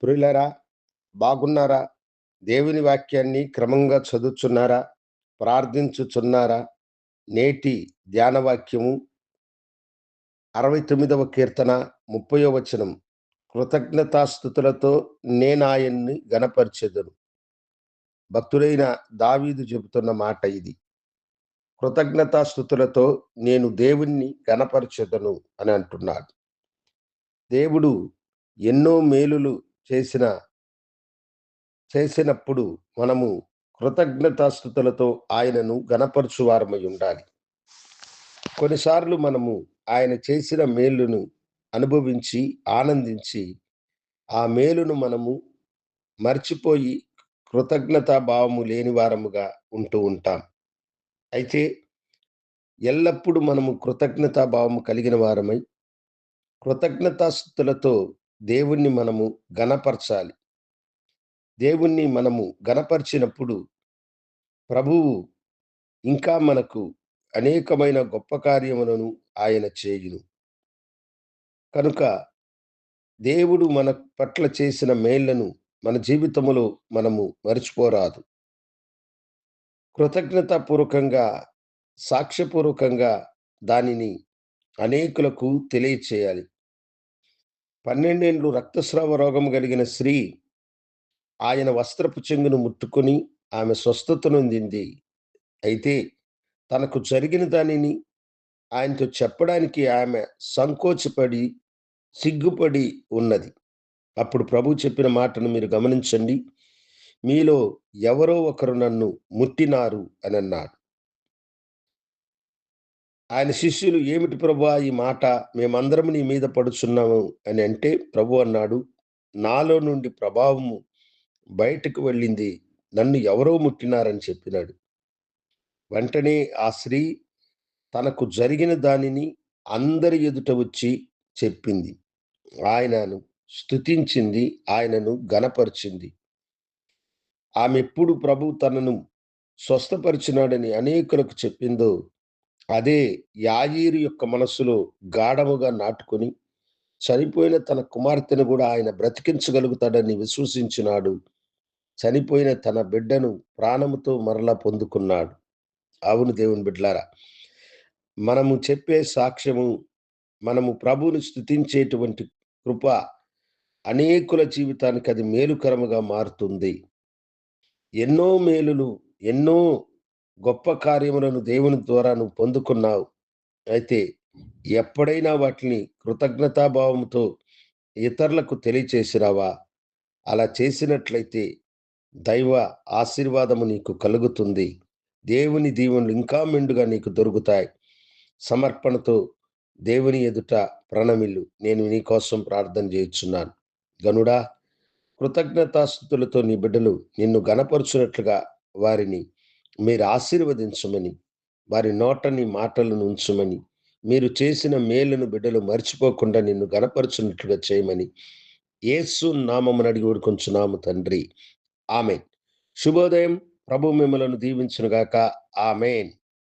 ప్రియులారా, బాగున్నారా? దేవుని వాక్యాన్ని క్రమంగా చదువుచున్నారా? ప్రార్థించుచున్నారా? నేటి ధ్యాన వాక్యము 69వ కీర్తన 30వ వచనం. కృతజ్ఞతాస్తుతులతో నేనాయన్ని గనపరచెదను. భక్తుడైన దావీదు చెబుతున్న మాట ఇది. కృతజ్ఞతాస్తుతులతో నేను దేవుణ్ణి గనపరచెదను అని అంటున్నాడు. దేవుడు ఎన్నో మేలులు చేసినప్పుడు మనము కృతజ్ఞతాస్తుతులతో ఆయనను గనపరచువారమై ఉండాలి. కొన్నిసార్లు మనము ఆయన చేసిన మేలును అనుభవించి ఆనందించి ఆ మేలును మనము మర్చిపోయి కృతజ్ఞతా భావము లేని వారముగా ఉంటూ ఉంటాం. అయితే ఎల్లప్పుడూ మనము కృతజ్ఞతా భావము కలిగిన వారమై కృతజ్ఞతాస్తుతులతో దేవుణ్ణి మనము గనపరచాలి. దేవుణ్ణి మనము గనపరిచినప్పుడు ప్రభువు ఇంకా మనకు అనేకమైన గొప్ప కార్యములను ఆయన చేయును. కనుక దేవుడు మన పట్ల చేసిన మేళ్లను మన జీవితములో మనము మరిచిపోరాదు. కృతజ్ఞతాపూర్వకంగా, సాక్ష్యపూర్వకంగా దానిని అనేకులకు తెలియచేయాలి. 12 ఏండ్లు రక్తస్రావ రోగం కలిగిన స్త్రీ ఆయన వస్త్రపు చెంగును ముట్టుకొని ఆమె స్వస్థత నొందింది. అయితే తనకు జరిగిన దానిని ఆయనతో చెప్పడానికి ఆమె సంకోచపడి, సిగ్గుపడి ఉన్నది. అప్పుడు ప్రభువు చెప్పిన మాటను మీరు గమనించండి. మీలో ఎవరో ఒకరు నన్ను ముట్టినారు అని అన్నాడు. ఆయన శిష్యులు, ఏమిటి ప్రభువా ఈ మాట? మేమందరం నీ మీద పడుచున్నాము అని అంటే ప్రభు అన్నాడు, నాలో నుండి ప్రభావము బయటకు వెళ్ళింది, నన్ను ఎవరో ముట్టినారని చెప్పినాడు. వెంటనే ఆ స్త్రీ తనకు జరిగిన దానిని అందరి ఎదుట వచ్చి చెప్పింది. ఆయనను స్తుతించింది, ఆయనను ఘనపరిచింది. ఆమె ఎప్పుడు ప్రభు తనను స్వస్థపరిచినాడని అనేకులకు చెప్పిందో అదే యాయీరు యొక్క మనస్సులో గాఢముగా నాటుకొని చనిపోయిన తన కుమార్తెను కూడా ఆయన బ్రతికించగలుగుతాడని విశ్వసించినాడు. చనిపోయిన తన బిడ్డను ప్రాణముతో మరలా పొందుకున్నాడు. అవును దేవుని బిడ్డలారా, మనము చెప్పే సాక్ష్యము, మనము ప్రభువుని స్తుతించేటువంటి కృప అనేకుల జీవితానికి అది మేలుకరముగా మారుతుంది. ఎన్నో మేలులు, ఎన్నో గొప్ప కార్యములను దేవుని ద్వారా నువ్వు పొందుకున్నావు. అయితే ఎప్పుడైనా వాటిని కృతజ్ఞతాభావంతో ఇతరులకు తెలియచేసినావా? అలా చేసినట్లయితే దైవ ఆశీర్వాదము నీకు కలుగుతుంది. దేవుని దీవెనలు ఇంకా మెండుగా నీకు దొరుకుతాయి. సమర్పణతో దేవుని ఎదుట ప్రణమిల్లు. నేను నీ కోసం ప్రార్థన చేయుచున్నాను. గనుడా, కృతజ్ఞతాస్తుతులతో నీ బిడ్డలు నిన్ను గనపరుచున్నట్లుగా వారిని మీరు ఆశీర్వదించమని, వారి నోట నీ మాటలను ఉంచమని, మీరు చేసిన మేలును బిడ్డలు మర్చిపోకుండా నిన్ను గనపరుచున్నట్లుగా చేయమని యేసు నామమున అడిగి వేడుకొంచున్నాము తండ్రి. ఆమేన్. శుభోదయం. ప్రభు మిమ్మలను దీవించునుగాక. ఆమేన్.